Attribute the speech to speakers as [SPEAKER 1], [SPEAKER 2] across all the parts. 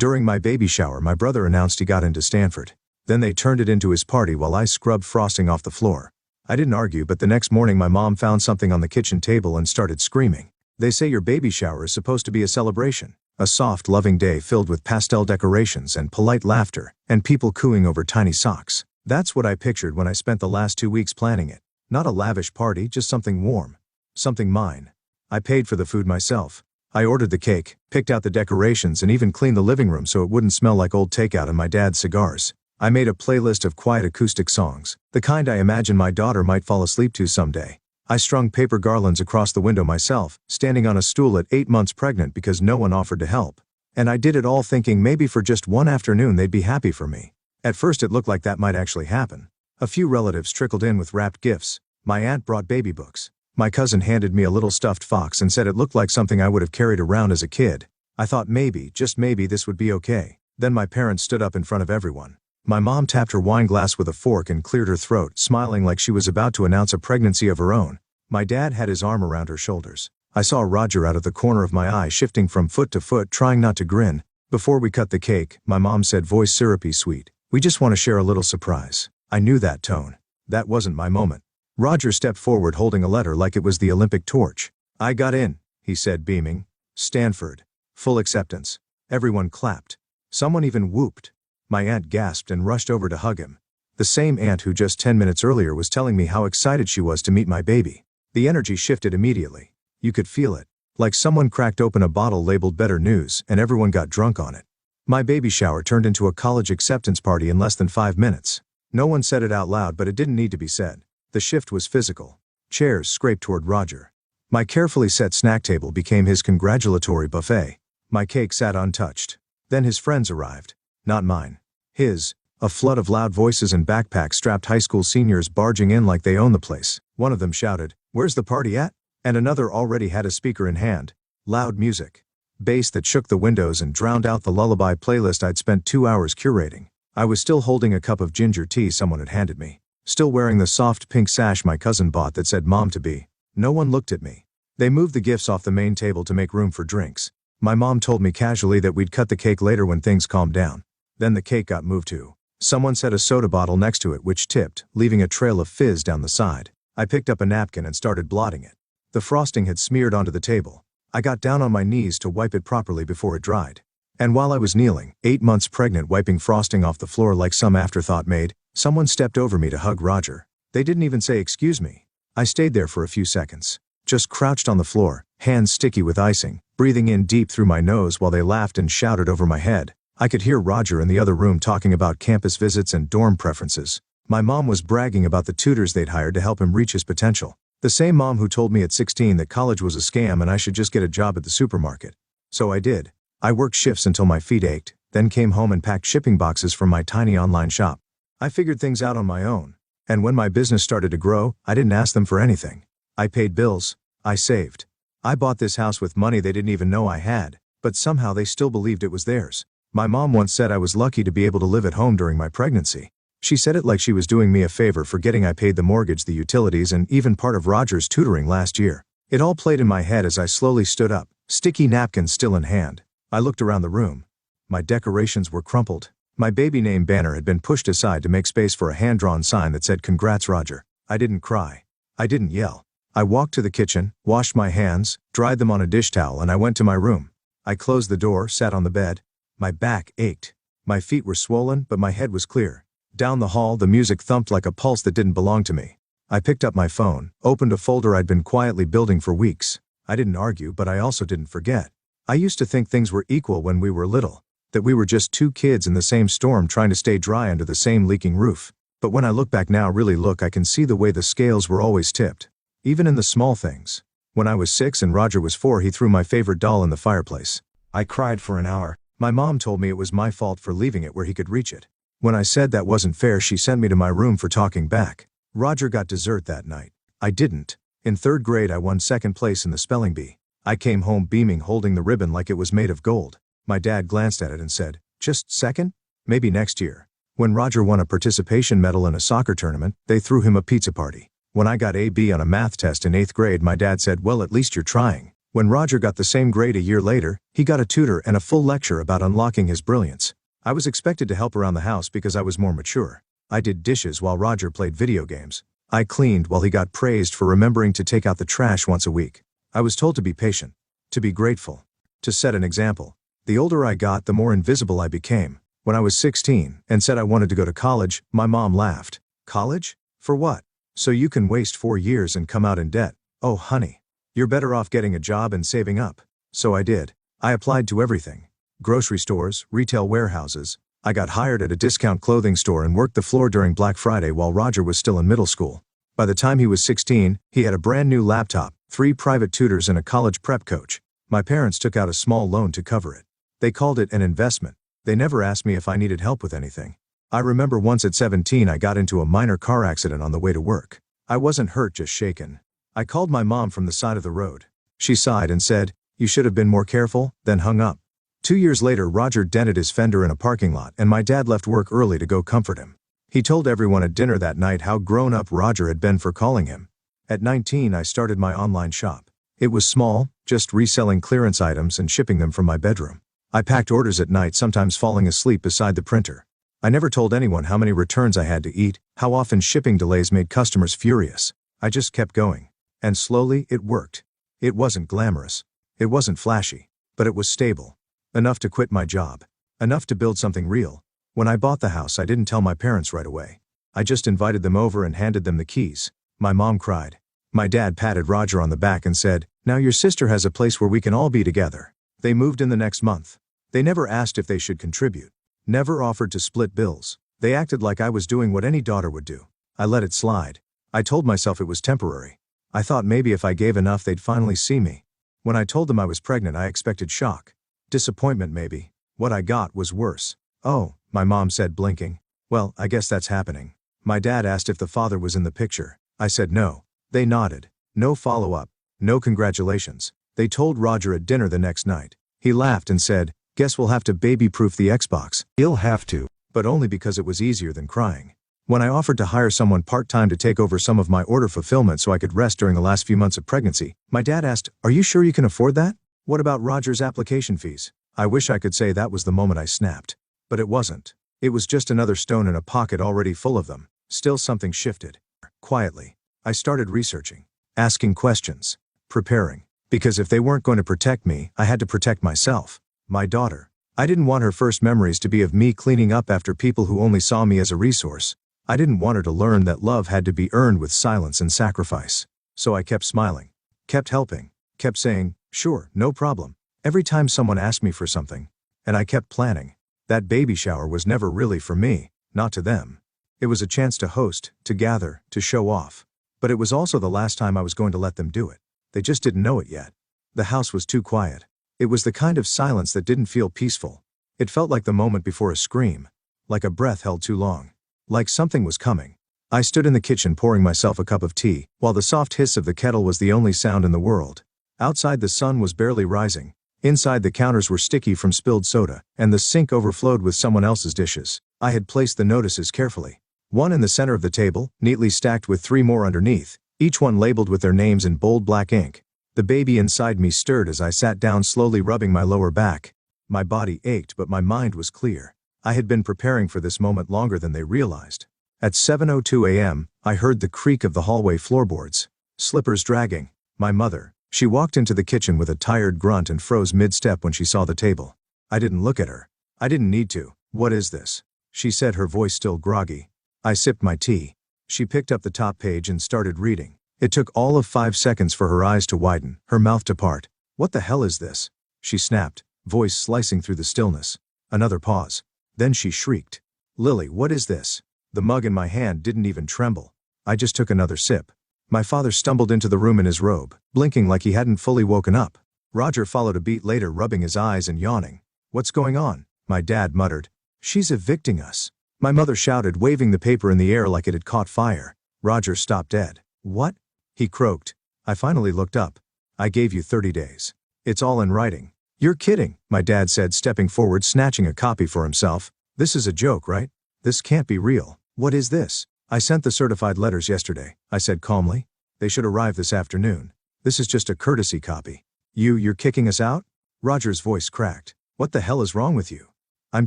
[SPEAKER 1] During my baby shower, my brother announced he got into Stanford. Then they turned it into his party while I scrubbed frosting off the floor. I didn't argue, but the next morning my mom found something on the kitchen table and started screaming. They say your baby shower is supposed to be a celebration. A soft, loving day filled with pastel decorations and polite laughter, and people cooing over tiny socks. That's what I pictured when I spent the last 2 weeks planning it. Not a lavish party, just something warm. Something mine. I paid for the food myself. I ordered the cake, picked out the decorations, and even cleaned the living room so it wouldn't smell like old takeout and my dad's cigars. I made a playlist of quiet acoustic songs, the kind I imagine my daughter might fall asleep to someday. I strung paper garlands across the window myself, standing on a stool at 8 months pregnant because no one offered to help. And I did it all thinking maybe for just one afternoon they'd be happy for me. At first it looked like that might actually happen. A few relatives trickled in with wrapped gifts. My aunt brought baby books. My cousin handed me a little stuffed fox and said it looked like something I would have carried around as a kid. I thought maybe, just maybe, this would be okay. Then my parents stood up in front of everyone. My mom tapped her wine glass with a fork and cleared her throat, smiling like she was about to announce a pregnancy of her own. My dad had his arm around her shoulders. I saw Roger out of the corner of my eye shifting from foot to foot, trying not to grin. Before we cut the cake, my mom said, voice syrupy sweet, "We just want to share a little surprise." I knew that tone. That wasn't my moment. Roger stepped forward holding a letter like it was the Olympic torch. "I got in," he said, beaming. "Stanford. Full acceptance." Everyone clapped. Someone even whooped. My aunt gasped and rushed over to hug him. The same aunt who just 10 minutes earlier was telling me how excited she was to meet my baby. The energy shifted immediately. You could feel it. Like someone cracked open a bottle labeled better news and everyone got drunk on it. My baby shower turned into a college acceptance party in less than 5 minutes. No one said it out loud, but it didn't need to be said. The shift was physical. Chairs scraped toward Roger. My carefully set snack table became his congratulatory buffet. My cake sat untouched. Then his friends arrived. Not mine. His. A flood of loud voices and backpack-strapped high school seniors barging in like they owned the place. One of them shouted, "Where's the party at?" And another already had a speaker in hand. Loud music. Bass that shook the windows and drowned out the lullaby playlist I'd spent 2 hours curating. I was still holding a cup of ginger tea someone had handed me. Still wearing the soft pink sash my cousin bought that said Mom to be. No one looked at me. They moved the gifts off the main table to make room for drinks. My mom told me casually that we'd cut the cake later when things calmed down. Then the cake got moved too. Someone set a soda bottle next to it which tipped, leaving a trail of fizz down the side. I picked up a napkin and started blotting it. The frosting had smeared onto the table. I got down on my knees to wipe it properly before it dried. And while I was kneeling, 8 months pregnant, wiping frosting off the floor like some afterthought maid, someone stepped over me to hug Roger. They didn't even say excuse me. I stayed there for a few seconds. Just crouched on the floor, hands sticky with icing, breathing in deep through my nose while they laughed and shouted over my head. I could hear Roger in the other room talking about campus visits and dorm preferences. My mom was bragging about the tutors they'd hired to help him reach his potential. The same mom who told me at 16 that college was a scam and I should just get a job at the supermarket. So I did. I worked shifts until my feet ached, then came home and packed shipping boxes from my tiny online shop. I figured things out on my own. And when my business started to grow, I didn't ask them for anything. I paid bills. I saved. I bought this house with money they didn't even know I had, but somehow they still believed it was theirs. My mom once said I was lucky to be able to live at home during my pregnancy. She said it like she was doing me a favor, forgetting I paid the mortgage, the utilities, and even part of Roger's tutoring last year. It all played in my head as I slowly stood up, sticky napkins still in hand. I looked around the room. My decorations were crumpled. My baby name banner had been pushed aside to make space for a hand-drawn sign that said, "Congrats, Roger." I didn't cry. I didn't yell. I walked to the kitchen, washed my hands, dried them on a dish towel, and I went to my room. I closed the door, sat on the bed. My back ached. My feet were swollen, but my head was clear. Down the hall, the music thumped like a pulse that didn't belong to me. I picked up my phone, opened a folder I'd been quietly building for weeks. I didn't argue, but I also didn't forget. I used to think things were equal when we were little, that we were just two kids in the same storm trying to stay dry under the same leaking roof. But when I look back now, I can see the way the scales were always tipped. Even in the small things. When I was 6 and Roger was 4, he threw my favorite doll in the fireplace. I cried for an hour. My mom told me it was my fault for leaving it where he could reach it. When I said that wasn't fair, she sent me to my room for talking back. Roger got dessert that night. I didn't. In 3rd grade I won 2nd place in the spelling bee. I came home beaming, holding the ribbon like it was made of gold. My dad glanced at it and said, "Just 2nd? Maybe next year." When Roger won a participation medal in a soccer tournament, they threw him a pizza party. When I got a B on a math test in 8th grade, my dad said, "Well, at least you're trying." When Roger got the same grade a year later, he got a tutor and a full lecture about unlocking his brilliance. I was expected to help around the house because I was more mature. I did dishes while Roger played video games. I cleaned while he got praised for remembering to take out the trash once a week. I was told to be patient, to be grateful, to set an example. The older I got, the more invisible I became. When I was 16 and said I wanted to go to college, my mom laughed. College? For what? So you can waste 4 years and come out in debt. Oh honey. You're better off getting a job and saving up. So I did. I applied to everything. Grocery stores, retail warehouses. I got hired at a discount clothing store and worked the floor during Black Friday while Roger was still in middle school. By the time he was 16, he had a brand new laptop, 3 private tutors and a college prep coach. My parents took out a small loan to cover it. They called it an investment. They never asked me if I needed help with anything. I remember once at 17 I got into a minor car accident on the way to work. I wasn't hurt, just shaken. I called my mom from the side of the road. She sighed and said, "You should have been more careful," then hung up. 2 years later, Roger dented his fender in a parking lot and my dad left work early to go comfort him. He told everyone at dinner that night how grown up Roger had been for calling him. At 19 I started my online shop. It was small, just reselling clearance items and shipping them from my bedroom. I packed orders at night, sometimes falling asleep beside the printer. I never told anyone how many returns I had to eat, how often shipping delays made customers furious. I just kept going. And slowly, it worked. It wasn't glamorous. It wasn't flashy. But it was stable. Enough to quit my job. Enough to build something real. When I bought the house, I didn't tell my parents right away. I just invited them over and handed them the keys. My mom cried. My dad patted Roger on the back and said, "Now your sister has a place where we can all be together." They moved in the next month. They never asked if they should contribute. Never offered to split bills. They acted like I was doing what any daughter would do. I let it slide. I told myself it was temporary. I thought maybe if I gave enough they'd finally see me. When I told them I was pregnant, I expected shock. Disappointment maybe. What I got was worse. "Oh," my mom said, blinking. "Well, I guess that's happening." My dad asked if the father was in the picture. I said no. They nodded. No follow-up. No congratulations. They told Roger at dinner the next night. He laughed and said, "Guess we'll have to baby-proof the Xbox." "He'll have to." But only because it was easier than crying. When I offered to hire someone part-time to take over some of my order fulfillment so I could rest during the last few months of pregnancy, my dad asked, "Are you sure you can afford that? What about Roger's application fees?" I wish I could say that was the moment I snapped. But it wasn't. It was just another stone in a pocket already full of them. Still something shifted. Quietly. I started researching. Asking questions. Preparing. Because if they weren't going to protect me, I had to protect myself. My daughter. I didn't want her first memories to be of me cleaning up after people who only saw me as a resource. I didn't want her to learn that love had to be earned with silence and sacrifice. So I kept smiling. Kept helping. Kept saying, "Sure, no problem," every time someone asked me for something. And I kept planning. That baby shower was never really for me, not to them. It was a chance to host, to gather, to show off. But it was also the last time I was going to let them do it. They just didn't know it yet. The house was too quiet. It was the kind of silence that didn't feel peaceful. It felt like the moment before a scream. Like a breath held too long. Like something was coming. I stood in the kitchen pouring myself a cup of tea, while the soft hiss of the kettle was the only sound in the world. Outside the sun was barely rising. Inside the counters were sticky from spilled soda, and the sink overflowed with someone else's dishes. I had placed the notices carefully. One in the center of the table, neatly stacked with 3 more underneath, each one labeled with their names in bold black ink. The baby inside me stirred as I sat down, slowly rubbing my lower back. My body ached, but my mind was clear. I had been preparing for this moment longer than they realized. At 7:02 a.m., I heard the creak of the hallway floorboards. Slippers dragging. My mother. She walked into the kitchen with a tired grunt and froze mid-step when she saw the table. I didn't look at her. I didn't need to. "What is this?" she said, her voice still groggy. I sipped my tea. She picked up the top page and started reading. It took all of 5 seconds for her eyes to widen, her mouth to part. "What the hell is this?" she snapped, voice slicing through the stillness. Another pause. Then she shrieked. "Lily, what is this?" The mug in my hand didn't even tremble. I just took another sip. My father stumbled into the room in his robe, blinking like he hadn't fully woken up. Roger followed a beat later, rubbing his eyes and yawning. "What's going on?" my dad muttered. "She's evicting us," my mother shouted, waving the paper in the air like it had caught fire. Roger stopped dead. "What?" he croaked. I finally looked up. "I gave you 30 days. It's all in writing." "You're kidding," my dad said, stepping forward, snatching a copy for himself. "This is a joke, right? This can't be real. What is this?" "I sent the certified letters yesterday," I said calmly. "They should arrive this afternoon. This is just a courtesy copy." You're kicking us out? Roger's voice cracked. What the hell is wrong with you? I'm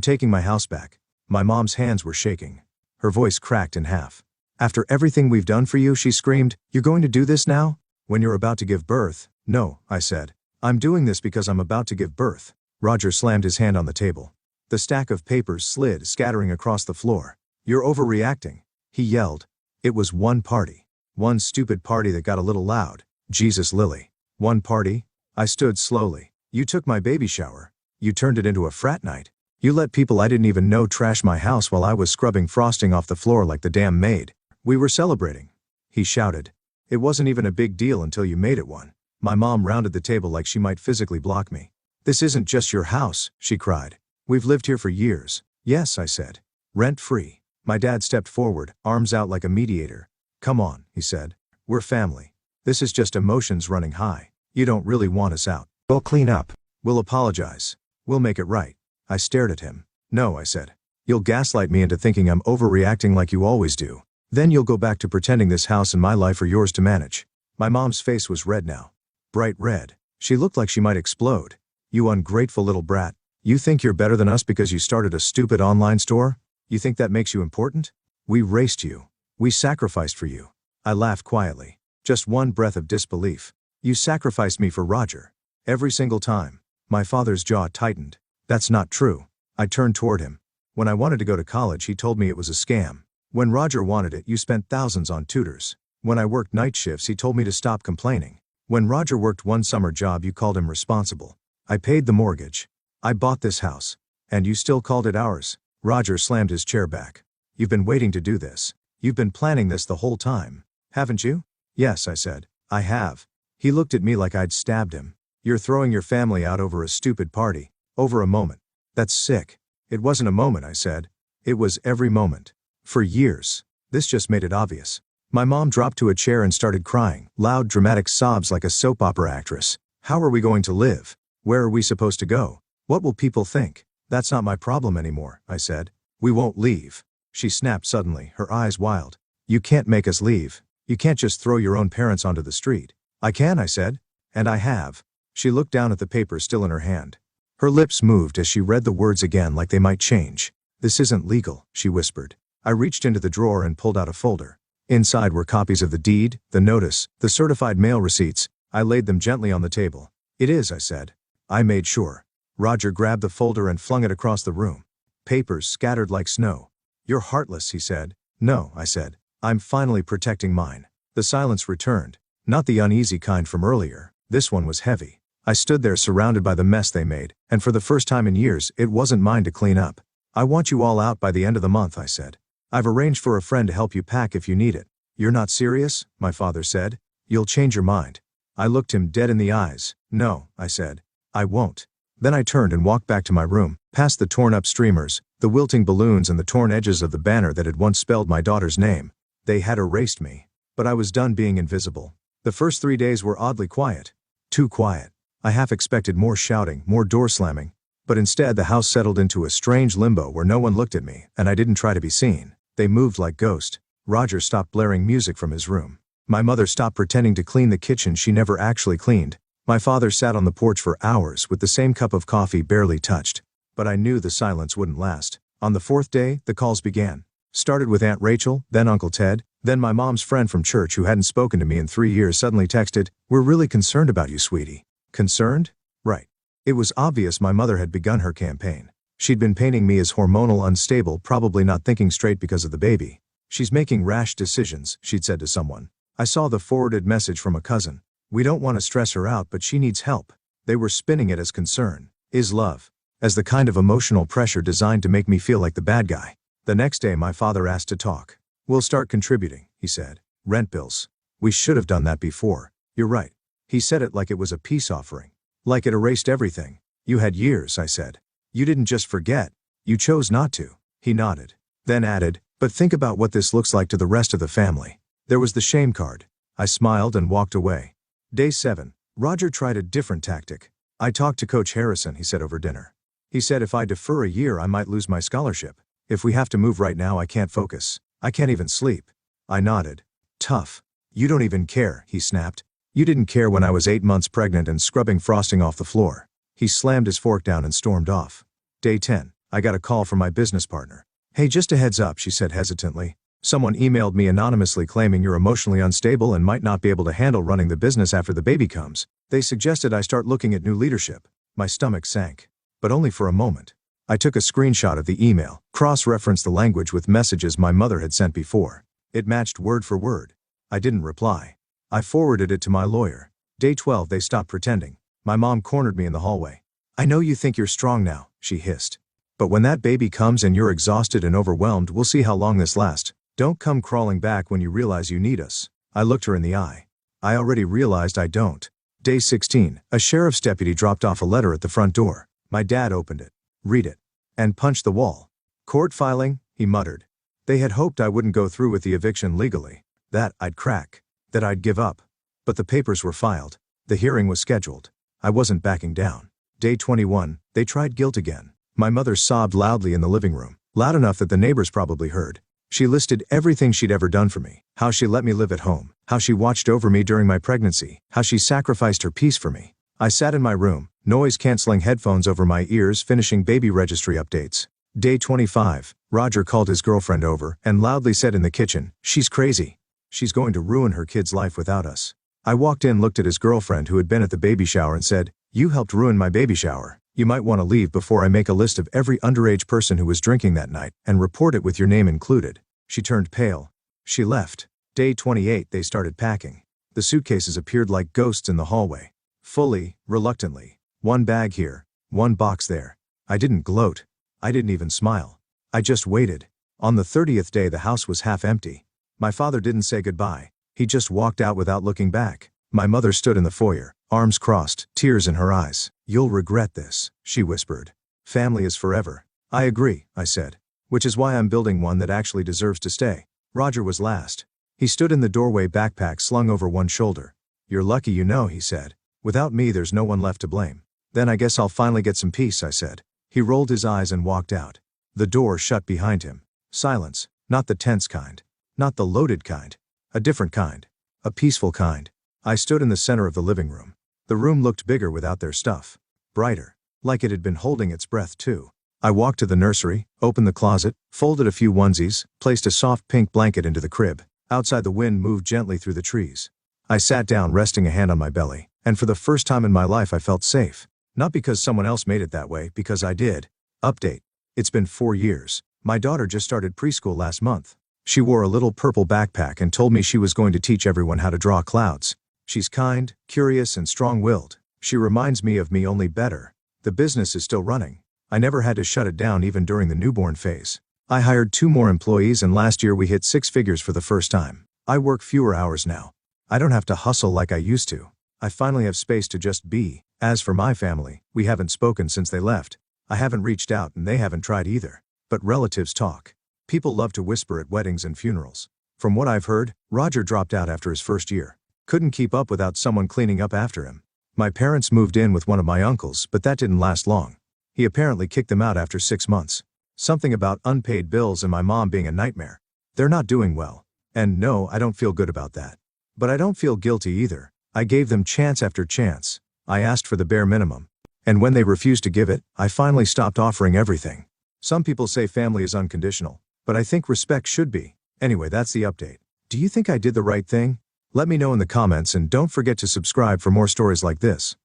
[SPEAKER 1] taking my house back. My mom's hands were shaking. Her voice cracked in half. After everything we've done for you, she screamed, you're going to do this now? When you're about to give birth? No, I said. I'm doing this because I'm about to give birth. Roger slammed his hand on the table. The stack of papers slid, scattering across the floor. You're overreacting, he yelled. It was one party. One stupid party that got a little loud. Jesus, Lily. One party? I stood slowly. You took my baby shower. You turned it into a frat night. You let people I didn't even know trash my house while I was scrubbing frosting off the floor like the damn maid. We were celebrating. He shouted. It wasn't even a big deal until you made it one. My mom rounded the table like she might physically block me. This isn't just your house, she cried. We've lived here for years. Yes, I said. Rent-free. My dad stepped forward, arms out like a mediator. Come on, he said. We're family. This is just emotions running high. You don't really want us out. We'll clean up. We'll apologize. We'll make it right. I stared at him. No, I said. You'll gaslight me into thinking I'm overreacting like you always do. Then you'll go back to pretending this house and my life are yours to manage. My mom's face was red now. Bright red. She looked like she might explode. You ungrateful little brat. You think you're better than us because you started a stupid online store? You think that makes you important? We raced you. We sacrificed for you. I laughed quietly. Just one breath of disbelief. You sacrificed me for Roger. Every single time. My father's jaw tightened. That's not true. I turned toward him. When I wanted to go to college, he told me it was a scam. When Roger wanted it, you spent thousands on tutors. When I worked night shifts, he told me to stop complaining. When Roger worked one summer job, you called him responsible. I paid the mortgage. I bought this house. And you still called it ours. Roger slammed his chair back. You've been waiting to do this. You've been planning this the whole time. Haven't you? Yes, I said. I have. He looked at me like I'd stabbed him. You're throwing your family out over a stupid party. Over a moment. That's sick. It wasn't a moment, I said. It was every moment. For years. This just made it obvious. My mom dropped to a chair and started crying, loud dramatic sobs like a soap opera actress. How are we going to live? Where are we supposed to go? What will people think? That's not my problem anymore, I said. We won't leave. She snapped suddenly, her eyes wild. You can't make us leave. You can't just throw your own parents onto the street. I can, I said. And I have. She looked down at the paper still in her hand. Her lips moved as she read the words again like they might change. This isn't legal, she whispered. I reached into the drawer and pulled out a folder. Inside were copies of the deed, the notice, the certified mail receipts. I laid them gently on the table. It is, I said. I made sure. Roger grabbed the folder and flung it across the room. Papers scattered like snow. You're heartless, he said. No, I said. I'm finally protecting mine. The silence returned. Not the uneasy kind from earlier. This one was heavy. I stood there surrounded by the mess they made, and for the first time in years, it wasn't mine to clean up. I want you all out by the end of the month, I said. I've arranged for a friend to help you pack if you need it. You're not serious? My father said. You'll change your mind. I looked him dead in the eyes. No, I said. I won't. Then I turned and walked back to my room, past the torn-up streamers, the wilting balloons and the torn edges of the banner that had once spelled my daughter's name. They had erased me. But I was done being invisible. The first 3 days were oddly quiet. Too quiet. I half expected more shouting, more door slamming. But instead the house settled into a strange limbo where no one looked at me, and I didn't try to be seen. They moved like ghosts. Roger stopped blaring music from his room. My mother stopped pretending to clean the kitchen she never actually cleaned. My father sat on the porch for hours with the same cup of coffee barely touched. But I knew the silence wouldn't last. On the 4th day, the calls began. Started with Aunt Rachel, then Uncle Ted, then my mom's friend from church who hadn't spoken to me in 3 years suddenly texted, "We're really concerned about you, sweetie." Concerned? Right. It was obvious my mother had begun her campaign. She'd been painting me as hormonal unstable, probably not thinking straight because of the baby. She's making rash decisions, she'd said to someone. I saw the forwarded message from a cousin. We don't want to stress her out, but she needs help. They were spinning it as concern. Is love. As the kind of emotional pressure designed to make me feel like the bad guy. The next day my father asked to talk. We'll start contributing, he said. Rent bills. We should have done that before. You're right. He said it like it was a peace offering. Like it erased everything. You had years, I said. You didn't just forget. You chose not to. He nodded. Then added, but think about what this looks like to the rest of the family. There was the shame card. I smiled and walked away. Day 7. Roger tried a different tactic. I talked to Coach Harrison, he said over dinner. He said if I defer a year I might lose my scholarship. If we have to move right now I can't focus. I can't even sleep. I nodded. Tough. You don't even care, he snapped. You didn't care when I was 8 months pregnant and scrubbing frosting off the floor. He slammed his fork down and stormed off. Day 10. I got a call from my business partner. Hey, just a heads up, she said hesitantly. Someone emailed me anonymously claiming you're emotionally unstable and might not be able to handle running the business after the baby comes. They suggested I start looking at new leadership. My stomach sank. But only for a moment. I took a screenshot of the email, cross-referenced the language with messages my mother had sent before. It matched word for word. I didn't reply. I forwarded it to my lawyer. Day 12, they stopped pretending. My mom cornered me in the hallway. I know you think you're strong now, she hissed. But when that baby comes and you're exhausted and overwhelmed, we'll see how long this lasts. Don't come crawling back when you realize you need us. I looked her in the eye. I already realized I don't. Day 16, a sheriff's deputy dropped off a letter at the front door. My dad opened it, read it, and punched the wall. Court filing, he muttered. They had hoped I wouldn't go through with the eviction legally. That I'd crack. That I'd give up. But the papers were filed. The hearing was scheduled. I wasn't backing down. Day 21, they tried guilt again. My mother sobbed loudly in the living room, loud enough that the neighbors probably heard. She listed everything she'd ever done for me, how she let me live at home, how she watched over me during my pregnancy, how she sacrificed her peace for me. I sat in my room, noise-canceling headphones over my ears, finishing baby registry updates. Day 25, Roger called his girlfriend over and loudly said in the kitchen, "She's crazy. She's going to ruin her kid's life without us." I walked in, looked at his girlfriend who had been at the baby shower and said, "You helped ruin my baby shower. You might want to leave before I make a list of every underage person who was drinking that night and report it with your name included." She turned pale. She left. Day 28, they started packing. The suitcases appeared like ghosts in the hallway. Fully, reluctantly. One bag here, one box there. I didn't gloat. I didn't even smile. I just waited. On the 30th day, the house was half empty. My father didn't say goodbye. He just walked out without looking back. My mother stood in the foyer, arms crossed, tears in her eyes. "You'll regret this," she whispered. "Family is forever." "I agree," I said. "Which is why I'm building one that actually deserves to stay." Roger was last. He stood in the doorway, backpack slung over one shoulder. "You're lucky, you know," he said. "Without me, there's no one left to blame." "Then I guess I'll finally get some peace," I said. He rolled his eyes and walked out. The door shut behind him. Silence. Not the tense kind. Not the loaded kind. A different kind. A peaceful kind. I stood in the center of the living room. The room looked bigger without their stuff. Brighter. Like it had been holding its breath too. I walked to the nursery, opened the closet, folded a few onesies, placed a soft pink blanket into the crib. Outside, the wind moved gently through the trees. I sat down, resting a hand on my belly, and for the first time in my life I felt safe. Not because someone else made it that way, because I did. Update. It's been 4 years. My daughter just started preschool last month. She wore a little purple backpack and told me she was going to teach everyone how to draw clouds. She's kind, curious, and strong-willed. She reminds me of me, only better. The business is still running. I never had to shut it down even during the newborn phase. I hired 2 more employees, and last year we hit 6 figures for the first time. I work fewer hours now. I don't have to hustle like I used to. I finally have space to just be. As for my family, we haven't spoken since they left. I haven't reached out and they haven't tried either. But relatives talk. People love to whisper at weddings and funerals. From what I've heard, Roger dropped out after his first year. Couldn't keep up without someone cleaning up after him. My parents moved in with one of my uncles, but that didn't last long. He apparently kicked them out after 6 months. Something about unpaid bills and my mom being a nightmare. They're not doing well. And no, I don't feel good about that. But I don't feel guilty either. I gave them chance after chance. I asked for the bare minimum. And when they refused to give it, I finally stopped offering everything. Some people say family is unconditional, but I think respect should be. Anyway, that's the update. Do you think I did the right thing? Let me know in the comments, and don't forget to subscribe for more stories like this.